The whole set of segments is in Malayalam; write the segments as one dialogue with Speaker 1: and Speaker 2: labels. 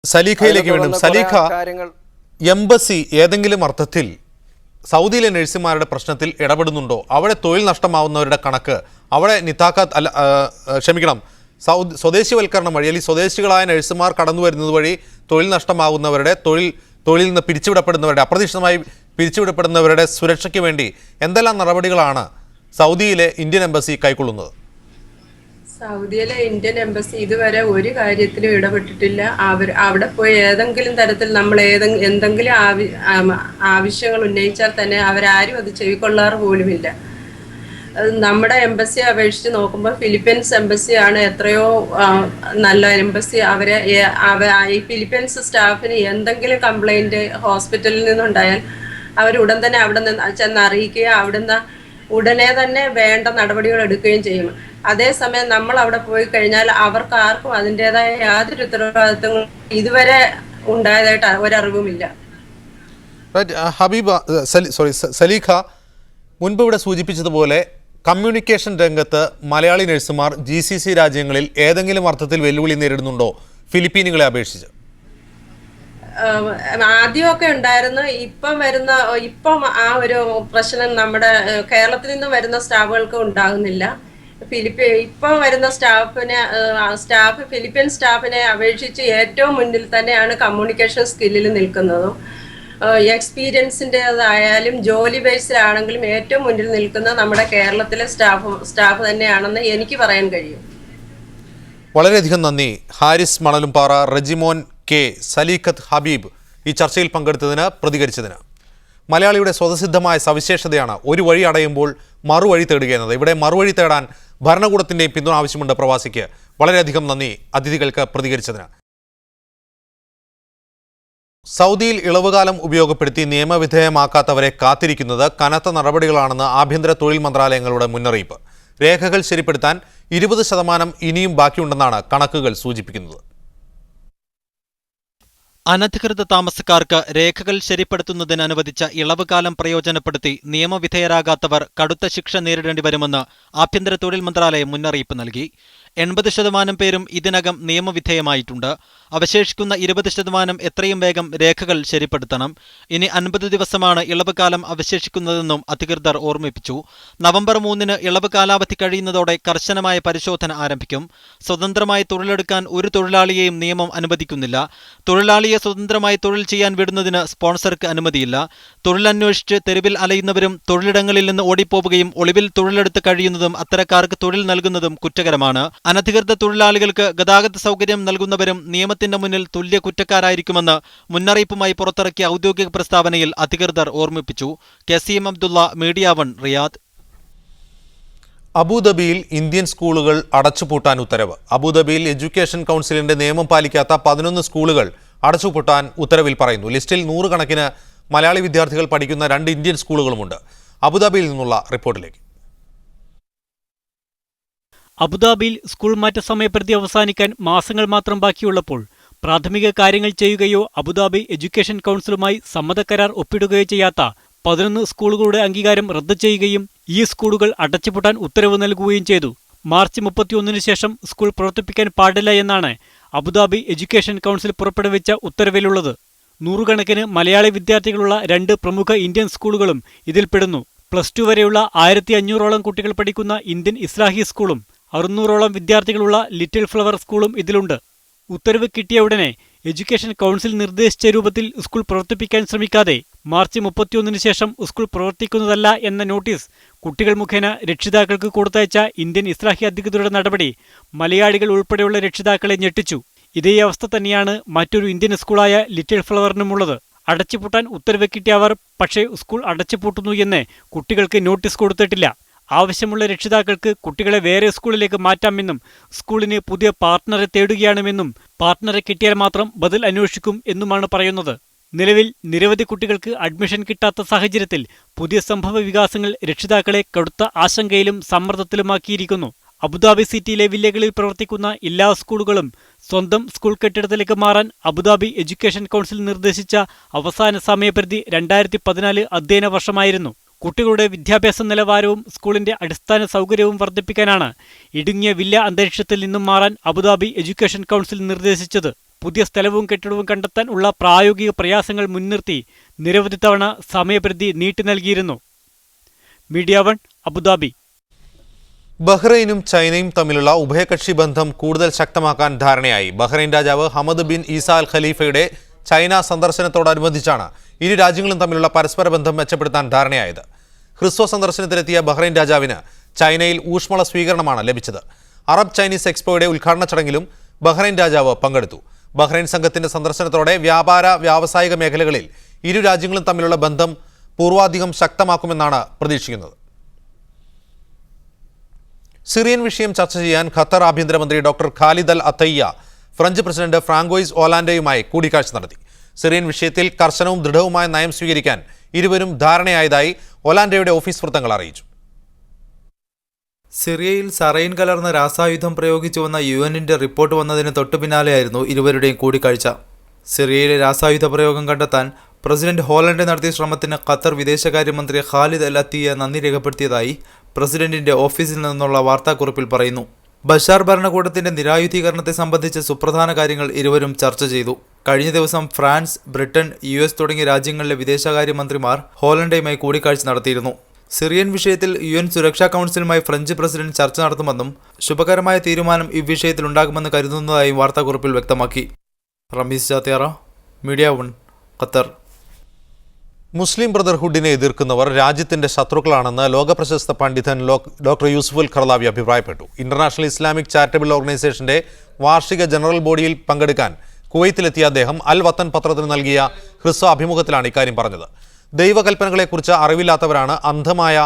Speaker 1: സലീഖയിലേക്ക് വീണ്ടും. സലീഖ, എംബസി ഏതെങ്കിലും അർത്ഥത്തിൽ സൗദിയിലെ നഴ്സുമാരുടെ പ്രശ്നത്തിൽ ഇടപെടുന്നുണ്ടോ? അവിടെ തൊഴിൽ നഷ്ടമാവുന്നവരുടെ കണക്ക്, അവിടെ നിതാഖാത്ത് അല്ല, ക്ഷമിക്കണം, സ്വദേശിവൽക്കരണം വഴി അല്ലെങ്കിൽ സ്വദേശികളായ നഴ്സുമാർ കടന്നു വരുന്നത് വഴി തൊഴിൽ നഷ്ടമാകുന്നവരുടെ തൊഴിലിൽ നിന്ന് പിരിച്ചുവിടപ്പെടുന്നവരുടെ അപ്രതീക്ഷിതമായി പിരിച്ചുവിടപ്പെടുന്നവരുടെ സുരക്ഷയ്ക്ക് വേണ്ടി എന്തെല്ലാം നടപടികളാണ് സൗദിയിലെ ഇന്ത്യൻ എംബസി കൈക്കൊള്ളുന്നത്?
Speaker 2: സൗദിയിലെ ഇന്ത്യൻ എംബസി ഇതുവരെ ഒരു കാര്യത്തിലും ഇടപെട്ടിട്ടില്ല. അവിടെ പോയി ഏതെങ്കിലും തരത്തിൽ നമ്മൾ എന്തെങ്കിലും ആവശ്യങ്ങൾ ഉന്നയിച്ചാൽ തന്നെ അവരാരും അത് ചെവിക്കൊള്ളാറ് പോലുമില്ല. നമ്മുടെ എംബസിയെ അപേക്ഷിച്ച് നോക്കുമ്പോൾ ഫിലിപ്പീൻസ് എംബസിയാണ് എത്രയോ നല്ല എംബസി. ഈ ഫിലിപ്പീൻസ് സ്റ്റാഫിന് എന്തെങ്കിലും കംപ്ലൈൻറ്റ് ഹോസ്പിറ്റലിൽ നിന്നുണ്ടായാൽ അവരുടൻ തന്നെ അവിടെ നിന്ന് ചെന്ന് അറിയിക്കുകയും അവിടുന്ന് ഉടനെ തന്നെ വേണ്ട നടപടികൾ എടുക്കുകയും ചെയ്യും. അതേസമയം നമ്മൾ അവിടെ പോയി കഴിഞ്ഞാൽ അവർക്ക് ആർക്കും അതിൻ്റെതായ യാതൊരു ഉത്തരവാദിത്വങ്ങളും ഇതുവരെ ഉണ്ടായതായിട്ട് ഒരറിവുമില്ല.
Speaker 1: സലീഖ, മുൻപ് ഇവിടെ സൂചിപ്പിച്ചതുപോലെ കമ്മ്യൂണിക്കേഷൻ രംഗത്ത് മലയാളി നഴ്സുമാർ GCC രാജ്യങ്ങളിൽ ഏതെങ്കിലും അർത്ഥത്തിൽ വെല്ലുവിളി നേരിടുന്നുണ്ടോ ഫിലിപ്പീനുകളെ അപേക്ഷിച്ച്?
Speaker 2: ആദ്യമൊക്കെ ഉണ്ടായിരുന്നു. ഇപ്പം ആ ഒരു പ്രശ്നം നമ്മുടെ കേരളത്തിൽ നിന്ന് വരുന്ന സ്റ്റാഫുകൾക്ക് ഉണ്ടാകുന്നില്ല. ഇപ്പം വരുന്ന സ്റ്റാഫ് ഫിലിപ്പീൻ സ്റ്റാഫിനെ അപേക്ഷിച്ച് ഏറ്റവും മുന്നിൽ തന്നെയാണ് കമ്മ്യൂണിക്കേഷൻ സ്കില്ലിൽ നിൽക്കുന്നതും എക്സ്പീരിയൻസിൻ്റെതായാലും ജോലി ബേസിലാണെങ്കിലും ഏറ്റവും മുന്നിൽ നിൽക്കുന്ന നമ്മുടെ കേരളത്തിലെ സ്റ്റാഫ് തന്നെയാണെന്ന് എനിക്ക് പറയാൻ കഴിയും.
Speaker 1: വളരെയധികം നന്ദി ഹാരിസ് മണലുംപാറ, റെജിമോൻ കെ, സലീഖത്ത് ഹബീബ് ഈ ചർച്ചയിൽ പങ്കെടുത്തതിന്, പ്രതികരിച്ചതിന്. മലയാളിയുടെ സ്വതസിദ്ധമായ സവിശേഷതയാണ് ഒരു വഴി അടയുമ്പോൾ മറുവഴി തേടുക എന്നത്. ഇവിടെ മറുവഴി തേടാൻ ഭരണകൂടത്തിൻ്റെയും പിന്തുണ ആവശ്യമുണ്ട് പ്രവാസിക്ക്. വളരെയധികം നന്ദി അതിഥികൾക്ക് പ്രതികരിച്ചതിന്. സൗദിയിൽ ഇളവുകാലം ഉപയോഗപ്പെടുത്തി നിയമവിധേയമാക്കാത്തവരെ കാത്തിരിക്കുന്നത് കനത്ത നടപടികളാണെന്ന് ആഭ്യന്തര തൊഴിൽ മന്ത്രാലയങ്ങളുടെ മുന്നറിയിപ്പ്. രേഖകൾ ശരിപ്പെടുത്താൻ 20% ഇനിയും ബാക്കിയുണ്ടെന്നാണ് കണക്കുകൾ സൂചിപ്പിക്കുന്നത്.
Speaker 3: അനധികൃത താമസക്കാർക്ക് രേഖകൾ ശരിപ്പെടുത്തുന്നതിന് അനുവദിച്ച ഇളവുകാലം പ്രയോജനപ്പെടുത്തി നിയമവിധേയരാകാത്തവർ കടുത്ത ശിക്ഷ നേരിടേണ്ടി വരുമെന്ന് ആഭ്യന്തര തൊഴിൽ മന്ത്രാലയം മുന്നറിയിപ്പ് നൽകി. 80% പേരും ഇതിനകം നിയമവിധേയമായിട്ടുണ്ട്. അവശേഷിക്കുന്ന 20% എത്രയും വേഗം രേഖകൾ ശരിപ്പെടുത്തണം. ഇനി 50 ദിവസമാണ് ഇളവുകാലം അവശേഷിക്കുന്നതെന്നും അധികൃതർ ഓർമ്മിപ്പിച്ചു. നവംബർ 3 ഇളവ് കാലാവധി കഴിയുന്നതോടെ കർശനമായ പരിശോധന ആരംഭിക്കും. സ്വതന്ത്രമായി തൊഴിലെടുക്കാൻ ഒരു തൊഴിലാളിയെയും നിയമം അനുവദിക്കുന്നില്ല. തൊഴിലാളിയെ സ്വതന്ത്രമായി തൊഴിൽ ചെയ്യാൻ വിടുന്നതിന് സ്പോൺസർക്ക് അനുമതിയില്ല. തൊഴിലന്വേഷിച്ച് തെരുവിൽ അലയുന്നവരും തൊഴിലിടങ്ങളിൽ നിന്ന് ഓടിപ്പോവുകയും ഒളിവിൽ തൊഴിലെടുത്ത് കഴിയുന്നതും അത്തരക്കാർക്ക് തൊഴിൽ നൽകുന്നതും കുറ്റകരമാണ്. അനധികൃത തൊഴിലാളികൾക്ക് ഗതാഗത സൗകര്യം നൽകുന്നവരും നിയമത്തിന്റെ മുന്നിൽ തുല്യ കുറ്റക്കാരായിരിക്കുമെന്ന് മുന്നറിയിപ്പുമായി പുറത്തിറക്കിയ ഔദ്യോഗിക പ്രസ്താവനയിൽ അധികൃതർ ഓർമ്മിപ്പിച്ചു. KCM Abdullah, media 1, Riyadh.
Speaker 1: അബുദാബിയിൽ ഇന്ത്യൻ സ്കൂളുകൾ അടച്ചുപൂട്ടാൻ ഉത്തരവ്. അബുദാബിയിൽ എഡ്യൂക്കേഷൻ കൗൺസിലിന്റെ നിയമം പാലിക്കാത്ത 11 സ്കൂളുകൾ അടച്ചുപൂട്ടാൻ ഉത്തരവിൽ പറയുന്നു. ലിസ്റ്റിൽ 100 കണക്കിന് മലയാളി വിദ്യാർത്ഥികൾ പഠിക്കുന്ന 2 ഇന്ത്യൻ സ്കൂളുകളുമുണ്ട്. അബുദാബിയിൽ നിന്നുള്ള റിപ്പോർട്ടിലേക്ക്.
Speaker 4: അബുദാബിയിൽ സ്കൂൾ മാറ്റ സമയപരിധി അവസാനിക്കാൻ മാസങ്ങൾ മാത്രം ബാക്കിയുള്ളപ്പോൾ പ്രാഥമിക കാര്യങ്ങൾ ചെയ്യുകയോ അബുദാബി എഡ്യൂക്കേഷൻ കൗൺസിലുമായി സമ്മതക്കരാർ ഒപ്പിടുകയോ ചെയ്യാത്ത 11 സ്കൂളുകളുടെ അംഗീകാരം റദ്ദ് ചെയ്യുകയും ഈ സ്കൂളുകൾ അടച്ചുപൂട്ടാൻ ഉത്തരവ് നൽകുകയും ചെയ്തു. മാർച്ച് 31 ശേഷം സ്കൂൾ പ്രവർത്തിപ്പിക്കാൻ പാടില്ല എന്നാണ് അബുദാബി എഡ്യൂക്കേഷൻ കൗൺസിൽ പുറപ്പെടുവിച്ച ഉത്തരവിലുള്ളത്. 100 കണക്കിന് മലയാളി വിദ്യാർത്ഥികളുള്ള 2 പ്രമുഖ ഇന്ത്യൻ സ്കൂളുകളും ഇതിൽപ്പെടുന്നു. +2 വരെയുള്ള 1500ഓളം കുട്ടികൾ പഠിക്കുന്ന ഇന്ത്യൻ ഇസ്ലാഹി സ്കൂളും 600ഓളം വിദ്യാർത്ഥികളുള്ള ലിറ്റിൽ ഫ്ലവർ സ്കൂളും ഇതിലുണ്ട്. ഉത്തരവ് കിട്ടിയ ഉടനെ എഡ്യൂക്കേഷൻ കൗൺസിൽ നിർദ്ദേശിച്ച രൂപത്തിൽ സ്കൂൾ പ്രവർത്തിപ്പിക്കാൻ ശ്രമിക്കാതെ മാർച്ച് 31 ശേഷം സ്കൂൾ പ്രവർത്തിക്കുന്നതല്ല എന്ന നോട്ടീസ് കുട്ടികൾ മുഖേന രക്ഷിതാക്കൾക്ക് കൊടുത്തയച്ച ഇന്ത്യൻ ഇസ്ലാഹി അധികൃതരുടെ നടപടി മലയാളികൾ ഉൾപ്പെടെയുള്ള രക്ഷിതാക്കളെ ഞെട്ടിച്ചു. ഇതേ അവസ്ഥ തന്നെയാണ് മറ്റൊരു ഇന്ത്യൻ സ്കൂളായ ലിറ്റിൽ ഫ്ലവറിനുമുള്ളത്. അടച്ചുപൂട്ടാൻ ഉത്തരവ് കിട്ടിയ അവർ പക്ഷേ സ്കൂൾ അടച്ചുപൂട്ടുന്നു എന്ന് കുട്ടികൾക്ക് നോട്ടീസ് കൊടുത്തിട്ടില്ല. ആവശ്യമുള്ള രക്ഷിതാക്കൾക്ക് കുട്ടികളെ വേറെ സ്കൂളിലേക്ക് മാറ്റാമെന്നും സ്കൂളിന് പുതിയ പാർട്ട്ണറെ തേടുകയാണെന്നും പാർട്ട്ണറെ കിട്ടിയാൽ മാത്രം ബദൽ അന്വേഷിക്കും എന്നുമാണ് പറയുന്നത്. നിലവിൽ നിരവധി കുട്ടികൾക്ക് അഡ്മിഷൻ കിട്ടാത്ത സാഹചര്യത്തിൽ പുതിയ സംഭവ വികാസങ്ങൾ രക്ഷിതാക്കളെ കടുത്ത ആശങ്കയിലും സമ്മർദ്ദത്തിലുമാക്കിയിരിക്കുന്നു. അബുദാബി സിറ്റിയിലെ വില്ലകളിൽ പ്രവർത്തിക്കുന്ന എല്ലാ സ്കൂളുകളും സ്വന്തം സ്കൂൾ കെട്ടിടത്തിലേക്ക് മാറാൻ അബുദാബി എഡ്യൂക്കേഷൻ കൗൺസിൽ നിർദ്ദേശിച്ച അവസാന സമയപരിധി 2014 അധ്യയന വർഷമായിരുന്നു. കുട്ടികളുടെ വിദ്യാഭ്യാസ നിലവാരവും സ്കൂളിന്റെ അടിസ്ഥാന സൗകര്യവും വർദ്ധിപ്പിക്കാനാണ് ഇടുങ്ങിയ വില്ല അന്തരീക്ഷത്തിൽ നിന്നും മാറാൻ അബുദാബി എഡ്യൂക്കേഷൻ കൗൺസിൽ നിർദ്ദേശിച്ചത്. പുതിയ സ്ഥലവും കെട്ടിടവും കണ്ടെത്താൻ ഉള്ള പ്രായോഗിക പ്രയാസങ്ങൾ മുൻനിർത്തി നിരവധി തവണ സമയപരിധി നീട്ടി നൽകിയിരുന്നു. Media 1 Abu Dhabi.
Speaker 1: ബഹ്റൈനും ചൈനയും തമ്മിലുള്ള ഉഭയകക്ഷി ബന്ധം കൂടുതൽ ശക്തമാക്കാൻ ധാരണയായി. ബഹ്റൈൻ രാജാവ് ഹമദ് ബിൻ ഈസ അൽ ഖലീഫയുടെ ചൈന സന്ദർശനത്തോടനുബന്ധിച്ചാണ് ഇരു രാജ്യങ്ങളും തമ്മിലുള്ള പരസ്പര ബന്ധം മെച്ചപ്പെടുത്താൻ ധാരണയായത്. ഹ്രസ്വ സന്ദർശനത്തിലെത്തിയ ബഹ്റൈൻ രാജാവിന് ചൈനയിൽ ഊഷ്മള സ്വീകരണമാണ് ലഭിച്ചത്. അറബ് ചൈനീസ് എക്സ്പോയുടെ ഉദ്ഘാടന ചടങ്ങിലും ബഹ്റൈൻ രാജാവ് പങ്കെടുത്തു. ബഹ്റൈൻ സംഘത്തിന്റെ സന്ദർശനത്തോടെ വ്യാപാര വ്യാവസായിക മേഖലകളിൽ ഇരു രാജ്യങ്ങളും തമ്മിലുള്ള ബന്ധം പൂർവാധികം ശക്തമാക്കുമെന്നാണ് പ്രതീക്ഷിക്കുന്നത്. സിറിയൻ വിഷയം ചർച്ച ചെയ്യാൻ ഖത്തർ ആഭ്യന്തരമന്ത്രി ഡോക്ടർ ഖാലിദ് അൽ അത്തയ്യ ഫ്രഞ്ച് പ്രസിഡന്റ് ഫ്രാങ്കോയിസ് ഓലാൻഡയുമായി കൂടിക്കാഴ്ച നടത്തി. സിറിയൻ വിഷയത്തിൽ കർശനവും ദൃഢവുമായ നയം സ്വീകരിക്കാൻ ഇരുവരും ധാരണയായതായി ഒലാൻഡയുടെ ഓഫീസ് വൃത്തങ്ങൾ അറിയിച്ചു.
Speaker 5: സിറിയയിൽ സറൈൻ കലർന്ന രാസായുധം പ്രയോഗിച്ചുവെന്ന യുഎന്നിന്റെ റിപ്പോർട്ട് വന്നതിന് തൊട്ടുപിന്നാലെയായിരുന്നു ഇരുവരുടെയും കൂടിക്കാഴ്ച. സിറിയയിലെ രാസായുധ പ്രയോഗം കണ്ടെത്താൻ പ്രസിഡന്റ് ഹോളണ്ട് നടത്തിയ ശ്രമത്തിന് ഖത്തർ വിദേശകാര്യമന്ത്രി ഖാലിദ് അൽ അത്തിയ നന്ദി രേഖപ്പെടുത്തിയതായി പ്രസിഡന്റിന്റെ ഓഫീസിൽ നിന്നുള്ള വാർത്താക്കുറിപ്പിൽ പറയുന്നു. ബഷാർ ഭരണകൂടത്തിന്റെ നിരായുധീകരണത്തെ സംബന്ധിച്ച സുപ്രധാന കാര്യങ്ങൾ ഇരുവരും ചർച്ച ചെയ്തു. കഴിഞ്ഞ ദിവസം ഫ്രാൻസ്, ബ്രിട്ടൻ, US തുടങ്ങിയ രാജ്യങ്ങളിലെ വിദേശകാര്യമന്ത്രിമാർ ഹോളണ്ടയുമായി കൂടിക്കാഴ്ച നടത്തിയിരുന്നു. സിറിയൻ വിഷയത്തിൽ UN സുരക്ഷാ കൗൺസിലുമായി ഫ്രഞ്ച് പ്രസിഡന്റ് ചർച്ച നടത്തുമെന്നും ശുഭകരമായ തീരുമാനം ഇവിഷയത്തിൽ ഉണ്ടാകുമെന്ന് കരുതുന്നതായും വാർത്താക്കുറിപ്പിൽ വ്യക്തമാക്കി. Ramees Jathiyara, media 1, Qatar.
Speaker 1: മുസ്ലിം ബ്രദർഹുഡിനെ എതിർക്കുന്നവർ രാജ്യത്തിന്റെ ശത്രുക്കളാണെന്ന് ലോകപ്രശസ്ത പണ്ഡിതൻ ഡോക്ടർ യൂസുഫ് അൽ ഖർദാവി അഭിപ്രായപ്പെട്ടു. ഇന്റർനാഷണൽ ഇസ്ലാമിക് ചാരിറ്റബിൾ ഓർഗനൈസേഷന്റെ വാർഷിക ജനറൽ ബോഡിയിൽ പങ്കെടുക്കാൻ കുവൈത്തിലെത്തിയ അദ്ദേഹം അൽ വത്തൻ പത്രത്തിന് നൽകിയ ഹ്രസ്വ അഭിമുഖത്തിലാണ് ഇക്കാര്യം പറഞ്ഞത്. ദൈവകൽപ്പനകളെക്കുറിച്ച് അറിവില്ലാത്തവരാണ് അന്ധമായ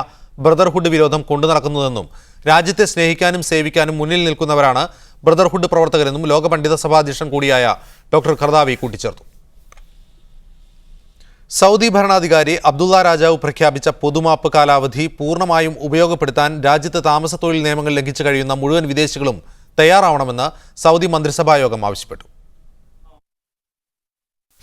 Speaker 1: ബ്രദർഹുഡ് വിരോധം കൊണ്ടു നടക്കുന്നതെന്നും രാജ്യത്തെ സ്നേഹിക്കാനും സേവിക്കാനും മുന്നിൽ നിൽക്കുന്നവരാണ് ബ്രദർഹുഡ് പ്രവർത്തകരെന്നും ലോക പണ്ഡിത സഭാധ്യക്ഷൻ കൂടിയായ ഡോക്ടർ ഖർദാവി കൂട്ടിച്ചേർത്തു. സൗദി ഭരണാധികാരി അബ്ദുള്ള രാജാവ് പ്രഖ്യാപിച്ച പൊതുമാപ്പ് കാലാവധി പൂർണ്ണമായും ഉപയോഗപ്പെടുത്താൻ രാജ്യത്ത് താമസ തൊഴിൽ നിയമങ്ങൾ ലംഘിച്ചു കഴിയുന്ന മുഴുവൻ വിദേശികളും തയ്യാറാവണമെന്ന് സൗദി മന്ത്രിസഭാ യോഗം ആവശ്യപ്പെട്ടു.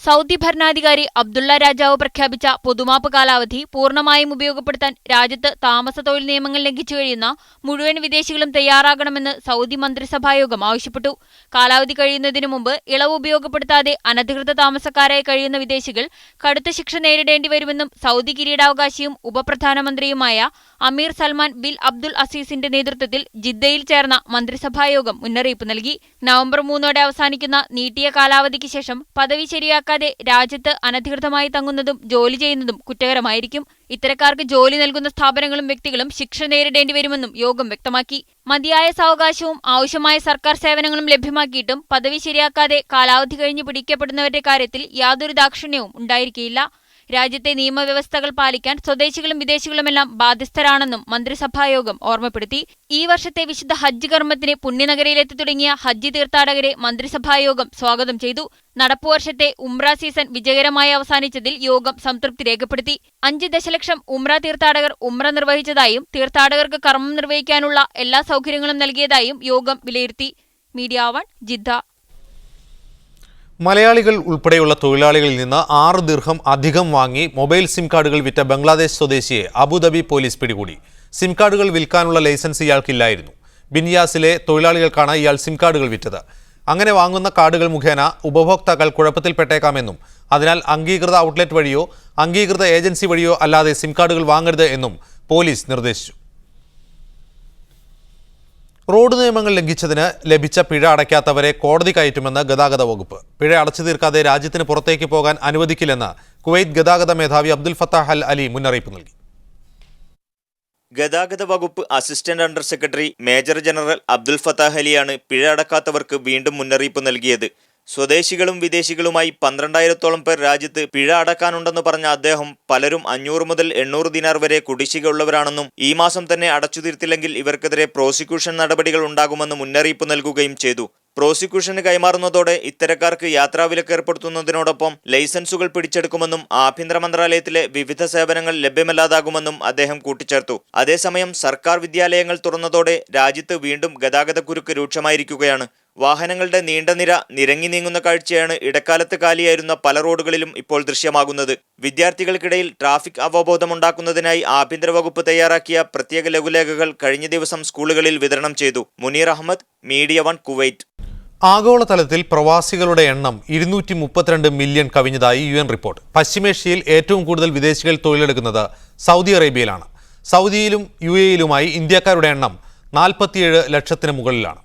Speaker 6: സൗദി ഭരണാധികാരി അബ്ദുള്ള രാജാവ് പ്രഖ്യാപിച്ച പൊതുമാപ്പ് കാലാവധി പൂർണ്ണമായും ഉപയോഗപ്പെടുത്താൻ രാജ്യത്ത് താമസ തൊഴിൽ നിയമങ്ങൾ ലംഘിച്ചു കഴിയുന്ന മുഴുവൻ വിദേശികളും തയ്യാറാകണമെന്ന് സൗദി മന്ത്രിസഭായോഗം ആവശ്യപ്പെട്ടു. കാലാവധി കഴിയുന്നതിനു മുമ്പ് ഇളവ് ഉപയോഗപ്പെടുത്താതെ അനധികൃത താമസക്കാരായി കഴിയുന്ന വിദേശികൾ കടുത്ത ശിക്ഷ നേരിടേണ്ടി വരുമെന്നും സൗദി കിരീടാവകാശിയും ഉപപ്രധാനമന്ത്രിയുമായ അമീർ സൽമാൻ ബിൻ അബ്ദുൽ അസീസിന്റെ നേതൃത്വത്തിൽ ജിദ്ദയിൽ ചേർന്ന മന്ത്രിസഭായോഗം മുന്നറിയിപ്പ് നൽകി. നവംബർ 3 അവസാനിക്കുന്ന നീട്ടിയ കാലാവധിക്ക് ശേഷം പദവി ശരിയാക്കാൻ രാജ്യത്ത് അനധികൃതമായി തങ്ങുന്നതും ജോലി ചെയ്യുന്നതും കുറ്റകരമായിരിക്കും. ഇത്തരക്കാർക്ക് ജോലി നൽകുന്ന സ്ഥാപനങ്ങളും വ്യക്തികളും ശിക്ഷ നേരിടേണ്ടി വരുമെന്നും യോഗം വ്യക്തമാക്കി. മതിയായ സാവകാശവും ആവശ്യമായ സർക്കാർ സേവനങ്ങളും ലഭ്യമാക്കിയിട്ടും പദവി ശരിയാക്കാതെ കാലാവധി കഴിഞ്ഞ് പിടിക്കപ്പെടുന്നവരുടെ കാര്യത്തിൽ യാതൊരു ദാക്ഷിണ്യവും ഉണ്ടായിരിക്കില്ല. രാജ്യത്തെ നിയമവ്യവസ്ഥകൾ പാലിക്കാൻ സ്വദേശികളും വിദേശികളുമെല്ലാം ബാധ്യസ്ഥരാണെന്നും മന്ത്രിസഭായോഗം ഓർമ്മപ്പെടുത്തി. ഈ വർഷത്തെ വിശുദ്ധ ഹജ്ജ് കർമ്മത്തിന് പുണ്യനഗരിയിലെത്തി തുടങ്ങിയ ഹജ്ജ് തീർത്ഥാടകരെ മന്ത്രിസഭായോഗം സ്വാഗതം ചെയ്തു. നടപ്പുവർഷത്തെ ഉംറ സീസൺ വിജയകരമായി അവസാനിച്ചതിൽ യോഗം സംതൃപ്തി രേഖപ്പെടുത്തി. 5 ദശലക്ഷം ഉംറ തീർത്ഥാടകർ ഉംറ നിർവഹിച്ചതായും തീർത്ഥാടകർക്ക് കർമ്മം നിർവഹിക്കാനുള്ള എല്ലാ സൗകര്യങ്ങളും നൽകിയതായും യോഗം വിലയിരുത്തി. Media 1, Jeddah.
Speaker 1: മലയാളികൾ ഉൾപ്പെടെയുള്ള തൊഴിലാളികളിൽ നിന്ന് 6 ദിർഹം അധികം വാങ്ങി മൊബൈൽ സിം കാർഡുകൾ വിറ്റ ബംഗ്ലാദേശ് സ്വദേശിയെ അബുദാബി പോലീസ് പിടികൂടി. സിം കാർഡുകൾ വിൽക്കാനുള്ള ലൈസൻസ് ഇയാൾക്കില്ലായിരുന്നു. ബിൻയാസിലെ തൊഴിലാളികൾക്കാണ് ഇയാൾ സിം കാർഡുകൾ വിറ്റത്. അങ്ങനെ വാങ്ങുന്ന കാർഡുകൾ മുഖേന ഉപഭോക്താക്കൾ കുഴപ്പത്തിൽപ്പെട്ടേക്കാമെന്നും അതിനാൽ അംഗീകൃത ഔട്ട്ലെറ്റ് വഴിയോ അംഗീകൃത ഏജൻസി വഴിയോ അല്ലാതെ സിം കാർഡുകൾ വാങ്ങരുത് എന്നും പോലീസ് നിർദ്ദേശിച്ചു. റോഡ് നിയമങ്ങൾ ലംഘിച്ചതിന് ലഭിച്ച പിഴ അടയ്ക്കാത്തവരെ കോടതി കയറ്റുമെന്ന് ഗതാഗത വകുപ്പ്. പിഴ അടച്ചു തീർക്കാതെ രാജ്യത്തിന് പുറത്തേക്ക് പോകാൻ അനുവദിക്കില്ലെന്ന് കുവൈറ്റ് ഗതാഗത മേധാവി അബ്ദുൽ ഫത്താഹ് അൽ അലി മുന്നറിയിപ്പ് നൽകി.
Speaker 7: ഗതാഗത വകുപ്പ് assistant under secretary major general Abdul Fattah അലിയാണ് പിഴ അടക്കാത്തവർക്ക് വീണ്ടും മുന്നറിയിപ്പ് നൽകിയത്. സ്വദേശികളും വിദേശികളുമായി 12,000-ഓളം പേർ രാജ്യത്ത് പിഴ അടക്കാനുണ്ടെന്ന് പറഞ്ഞ അദ്ദേഹം പലരും 500 മുതൽ 800 ദിനാർ വരെ കുടിശ്ശിക ഉള്ളവരാണെന്നും ഈ മാസം തന്നെ അടച്ചു തീർത്തില്ലെങ്കിൽ ഇവർക്കെതിരെ പ്രോസിക്യൂഷൻ നടപടികൾ ഉണ്ടാകുമെന്ന് മുന്നറിയിപ്പ് നൽകുകയും ചെയ്തു. പ്രോസിക്യൂഷന് കൈമാറുന്നതോടെ ഇത്തരക്കാർക്ക് യാത്രാവിലക്ക് ഏർപ്പെടുത്തുന്നതിനോടൊപ്പം ലൈസൻസുകൾ പിടിച്ചെടുക്കുമെന്നും ആഭ്യന്തര മന്ത്രാലയത്തിലെ വിവിധ സേവനങ്ങൾ ലഭ്യമല്ലാതാകുമെന്നും അദ്ദേഹം കൂട്ടിച്ചേർത്തു. അതേസമയം സർക്കാർ വിദ്യാലയങ്ങൾ തുറന്നതോടെ രാജ്യത്ത് വീണ്ടും ഗതാഗതക്കുരുക്ക് രൂക്ഷമായിരിക്കുകയാണ്. വാഹനങ്ങളുടെ നീണ്ട നിര നിരങ്ങി നീങ്ങുന്ന കാഴ്ചയാണ് ഇടക്കാലത്ത് കാലിയായിരുന്ന പല റോഡുകളിലും ഇപ്പോൾ ദൃശ്യമാകുന്നത്. വിദ്യാർത്ഥികൾക്കിടയിൽ ട്രാഫിക് അവബോധമുണ്ടാക്കുന്നതിനായി ആഭ്യന്തര വകുപ്പ് തയ്യാറാക്കിയ പ്രത്യേക ലഘുലേഖകൾ കഴിഞ്ഞ ദിവസം സ്കൂളുകളിൽ വിതരണം ചെയ്തു. Munir Ahmed, media 1, Kuwait.
Speaker 1: ആഗോളതലത്തിൽ പ്രവാസികളുടെ എണ്ണം 232 മില്യൺ കവിഞ്ഞതായി UN റിപ്പോർട്ട്. പശ്ചിമേഷ്യയിൽ ഏറ്റവും കൂടുതൽ വിദേശികൾ തൊഴിലെടുക്കുന്നത് സൗദി അറേബ്യയിലാണ്. സൗദിയിലും UAE-യിലുമായി ഇന്ത്യക്കാരുടെ എണ്ണം 47 ലക്ഷത്തിന് മുകളിലാണ്.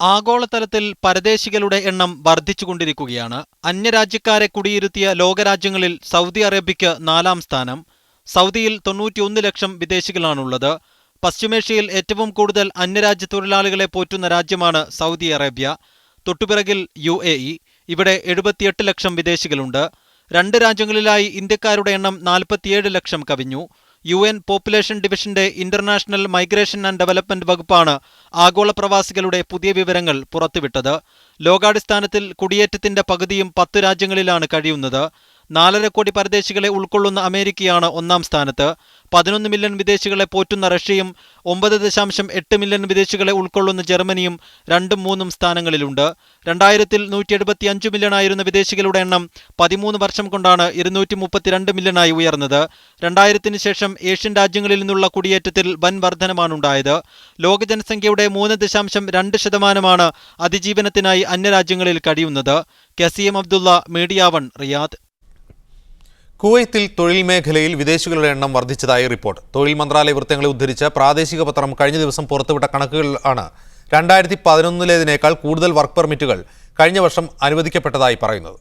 Speaker 3: ആഗോളതലത്തിൽ പരദേശികളുടെ എണ്ണം വർദ്ധിച്ചുകൊണ്ടിരിക്കുകയാണ്. അന്യരാജ്യക്കാരെ കുടിയിരുത്തിയ ലോകരാജ്യങ്ങളിൽ സൗദി അറേബ്യയ്ക്ക് 4-ാം സ്ഥാനം. സൗദിയിൽ 91 ലക്ഷം വിദേശികളാണുള്ളത്. പശ്ചിമേഷ്യയിൽ ഏറ്റവും കൂടുതൽ അന്യരാജ്യ തൊഴിലാളികളെ പോറ്റുന്ന രാജ്യമാണ് സൗദി അറേബ്യ. തൊട്ടുപിറകിൽ UAE. ഇവിടെ 78 ലക്ഷം വിദേശികളുണ്ട്. 2 രാജ്യങ്ങളിലായി ഇന്ത്യക്കാരുടെ എണ്ണം 47 ലക്ഷം കവിഞ്ഞു. UN പോപ്പുലേഷൻ ഡിവിഷന്റെ ഇന്റർനാഷണൽ മൈഗ്രേഷൻ ആൻഡ് ഡെവലപ്മെന്റ് വകുപ്പാണ് ആഗോള പ്രവാസികളുടെ പുതിയ വിവരങ്ങൾ പുറത്തുവിട്ടത്. ലോകാടിസ്ഥാനത്തിൽ കുടിയേറ്റത്തിന്റെ പകുതിയും 10 രാജ്യങ്ങളിലാണ് കഴിയുന്നത്. 4.5 കോടി പരദേശികളെ ഉൾക്കൊള്ളുന്ന അമേരിക്കയാണ് 1-ാം സ്ഥാനത്ത്. 11 മില്യൺ വിദേശികളെ പോറ്റുന്ന റഷ്യയും 9.8 മില്യൺ വിദേശികളെ ഉൾക്കൊള്ളുന്ന ജർമ്മനിയും 2ഉം 3ഉം സ്ഥാനങ്ങളിലുണ്ട്. 2000-ൽ 175 മില്യണായിരുന്ന വിദേശികളുടെ എണ്ണം 13 വർഷം കൊണ്ടാണ് 232 മില്യണായി ഉയർന്നത്. 2000-ന് ശേഷം ഏഷ്യൻ രാജ്യങ്ങളിൽ നിന്നുള്ള കുടിയേറ്റത്തിൽ വൻ വർധനമാണുണ്ടായത്. ലോക ജനസംഖ്യയുടെ 3.2% അതിജീവനത്തിനായി അന്യരാജ്യങ്ങളിൽ കഴിയുന്നത്. കസിയം അബ്ദുള്ള, മീഡിയ 1, റിയാദ്.
Speaker 1: കുവൈത്തിൽ തൊഴിൽ മേഖലയിൽ വിദേശികളുടെ എണ്ണം വർദ്ധിച്ചതായി റിപ്പോർട്ട്. തൊഴിൽ മന്ത്രാലയ വൃത്തങ്ങളെ ഉദ്ധരിച്ച് പ്രാദേശിക പത്രം കഴിഞ്ഞ ദിവസം പുറത്തുവിട്ട കണക്കുകളാണ് 2011-ലേതിനേക്കാൾ കൂടുതൽ വർക്ക് പെർമിറ്റുകൾ കഴിഞ്ഞ വർഷം അനുവദിക്കപ്പെട്ടതായി പറയുന്നത്.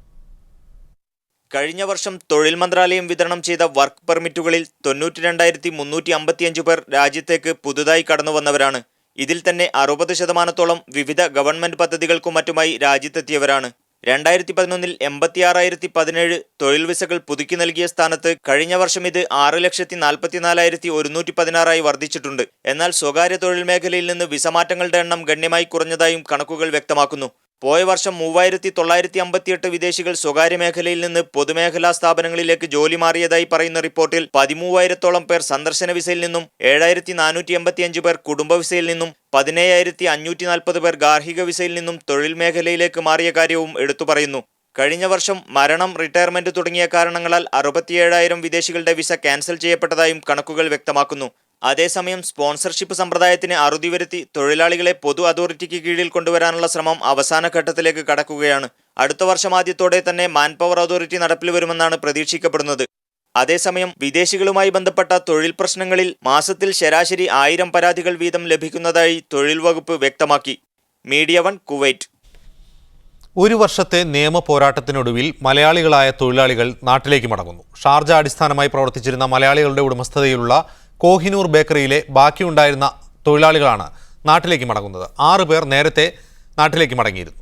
Speaker 7: കഴിഞ്ഞ വർഷം തൊഴിൽ മന്ത്രാലയം വിതരണം ചെയ്ത വർക്ക് പെർമിറ്റുകളിൽ 92,355 പേർ രാജ്യത്തേക്ക് പുതുതായി കടന്നുവന്നവരാണ്. ഇതിൽ തന്നെ 60% വിവിധ ഗവൺമെന്റ് പദ്ധതികൾക്കും മറ്റുമായി രാജ്യത്തെത്തിയവരാണ്. 2011-ൽ 86,017 തൊഴിൽ വിസകൾ പുതുക്കി നൽകിയ സ്ഥാനത്ത് കഴിഞ്ഞ വർഷം ഇത് 6,44,116 വർദ്ധിച്ചിട്ടുണ്ട്. എന്നാൽ സ്വകാര്യ തൊഴിൽ മേഖലയിൽ നിന്ന് വിസമാറ്റങ്ങളുടെ എണ്ണം ഗണ്യമായി കുറഞ്ഞതായും കണക്കുകൾ വ്യക്തമാക്കുന്നു. പോയ വർഷം 3,958 വിദേശികൾ സ്വകാര്യ മേഖലയിൽ നിന്ന് പൊതുമേഖലാ സ്ഥാപനങ്ങളിലേക്ക് ജോലി മാറിയതായി പറയുന്ന റിപ്പോർട്ടിൽ 13,000-ഓളം പേർ സന്ദർശന വിസയിൽ നിന്നും 7,485 പേർ കുടുംബ വിസയിൽ നിന്നും 17,540 പേർ ഗാർഹിക വിസയിൽ നിന്നും തൊഴിൽ മേഖലയിലേക്ക് മാറിയ കാര്യവും എടുത്തു പറയുന്നു. കഴിഞ്ഞ വർഷം മരണം, റിട്ടയർമെന്റ് തുടങ്ങിയ കാരണങ്ങളാൽ 67,000 വിദേശികളുടെ വിസ ക്യാൻസൽ ചെയ്യപ്പെട്ടതായും കണക്കുകൾ വ്യക്തമാക്കുന്നു. അതേസമയം സ്പോൺസർഷിപ്പ് സമ്പ്രദായത്തിന് അറുതി വരുത്തി തൊഴിലാളികളെ പൊതു അതോറിറ്റിക്ക് കീഴിൽ കൊണ്ടുവരാനുള്ള ശ്രമം അവസാന ഘട്ടത്തിലേക്ക് കടക്കുകയാണ്. അടുത്ത വർഷം ആദ്യത്തോടെ തന്നെ മാൻപവർ അതോറിറ്റി നടപ്പിൽ വരുമെന്നാണ് പ്രതീക്ഷിക്കപ്പെടുന്നത്. അതേസമയം വിദേശികളുമായി ബന്ധപ്പെട്ട തൊഴിൽ പ്രശ്നങ്ങളിൽ മാസത്തിൽ ശരാശരി 1000 പരാതികൾ വീതം ലഭിക്കുന്നതായി തൊഴിൽ വകുപ്പ് വ്യക്തമാക്കി. Media 1, Kuwait.
Speaker 1: ഒരു വർഷത്തെ നിയമ പോരാട്ടത്തിനൊടുവിൽ മലയാളികളായ തൊഴിലാളികൾ നാട്ടിലേക്ക് മടങ്ങുന്നു. ഷാർജ അടിസ്ഥാനമായി പ്രവർത്തിച്ചിരുന്ന മലയാളികളുടെ ഉടമസ്ഥതയിലുള്ള കോഹിനൂർ ബേക്കറിയിലെ ബാക്കിയുണ്ടായിരുന്ന തൊഴിലാളികളാണ് നാട്ടിലേക്ക് മടങ്ങുന്നത്. 6 പേർ നേരത്തെ നാട്ടിലേക്ക് മടങ്ങിയിരുന്നു.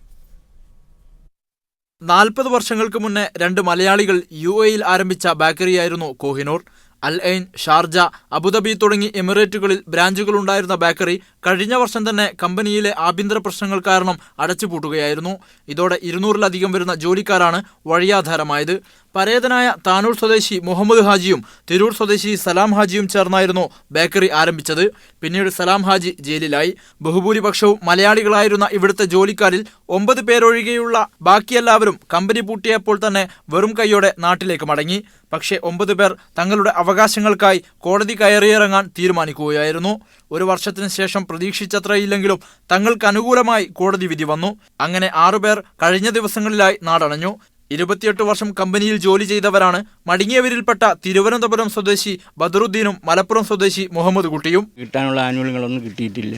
Speaker 8: 40 വർഷങ്ങൾക്ക് മുന്നേ 2 മലയാളികൾ UAE-യിൽ ആരംഭിച്ച ബേക്കറിയായിരുന്നു കോഹിനൂർ. അൽ ഐൻ, ഷാർജ, അബുദാബി തുടങ്ങി എമിറേറ്റുകളിൽ ബ്രാഞ്ചുകളുണ്ടായിരുന്ന ബേക്കറി കഴിഞ്ഞ വർഷം തന്നെ കമ്പനിയിലെ ആഭ്യന്തര പ്രശ്നങ്ങൾ കാരണം അടച്ചുപൂട്ടുകയായിരുന്നു. ഇതോടെ 200-ലധികം വരുന്ന ജോലിക്കാരാണ് വഴിയാധാരമായത്. പരേതനായ താനൂർ സ്വദേശി മുഹമ്മദ് ഹാജിയും തിരൂർ സ്വദേശി സലാം ഹാജിയും ചേർന്നായിരുന്നു ബേക്കറി ആരംഭിച്ചത്. പിന്നീട് സലാം ഹാജി ജയിലിലായി. ബഹുഭൂരിപക്ഷവും മലയാളികളായിരുന്ന ഇവിടുത്തെ ജോലിക്കാരിൽ 9 പേരൊഴികെയുള്ള ബാക്കിയെല്ലാവരും കമ്പനി പൂട്ടിയപ്പോൾ തന്നെ വെറും കൈയോടെ നാട്ടിലേക്ക് മടങ്ങി. പക്ഷേ 9 പേർ തങ്ങളുടെ അവകാശങ്ങൾക്കായി കോടതി കയറിയിറങ്ങാൻ തീരുമാനിക്കുകയായിരുന്നു. 1 വർഷത്തിന് ശേഷം പ്രതീക്ഷിച്ചത്രയില്ലെങ്കിലും തങ്ങൾക്ക് അനുകൂലമായി കോടതി വിധി വന്നു. അങ്ങനെ 6 പേർ കഴിഞ്ഞ ദിവസങ്ങളിലായി നാടണഞ്ഞു. 28 വർഷം കമ്പനിയിൽ ജോലി ചെയ്തവരാണ് മടങ്ങിയവരിൽപ്പെട്ട തിരുവനന്തപുരം സ്വദേശി ബദറുദ്ദീനും മലപ്പുറം സ്വദേശി മുഹമ്മദ് കുട്ടിയും.
Speaker 9: കിട്ടാനുള്ള ആനുകൂല്യങ്ങളൊന്നും കിട്ടിയിട്ടില്ല.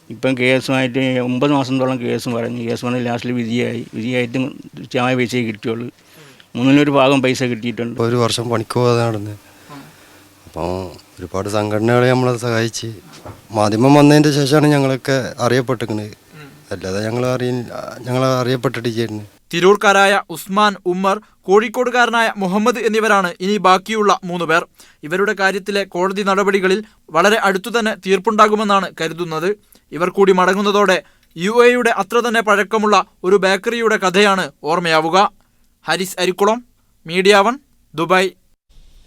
Speaker 9: ഇപ്പം കേസുമായിട്ട് 9 മാസത്തോളം കേസ് പറഞ്ഞു. കേസ് പറഞ്ഞ് ലാസ്റ്റിൽ വിധിയായിട്ട് ചായ പൈസയെ കിട്ടിയുള്ളൂ. 3 ഭാഗം പൈസ കിട്ടിയിട്ടുണ്ട്.
Speaker 10: 1 വർഷം പണിക്ക് പോകാതെ നടന്നത്. അപ്പോൾ ഒരുപാട് സംഘടനകളെ നമ്മളെ സഹായിച്ച് മാധ്യമം വന്നതിൻ്റെ ശേഷമാണ് ഞങ്ങളൊക്കെ അറിയപ്പെട്ടിരിക്കുന്നത്. അല്ലാതെ ഞങ്ങൾ അറിയപ്പെട്ടിരിക്കുന്നു.
Speaker 8: തിരൂർക്കാരായ ഉസ്മാൻ, ഉമ്മർ, കോഴിക്കോടുകാരനായ മുഹമ്മദ് എന്നിവരാണ് ഇനി ബാക്കിയുള്ള 3 പേർ. ഇവരുടെ കാര്യത്തിലെ കോടതി നടപടികളിൽ വളരെ അടുത്തുതന്നെ തീർപ്പുണ്ടാകുമെന്നാണ് കരുതുന്നത്. ഇവർ കൂടി മടങ്ങുന്നതോടെ UAE-യുടെ അത്ര തന്നെ പഴക്കമുള്ള ഒരു ബേക്കറിയുടെ കഥയാണ് ഓർമ്മയാവുക. Haris Arikkulam, media 1, Dubai.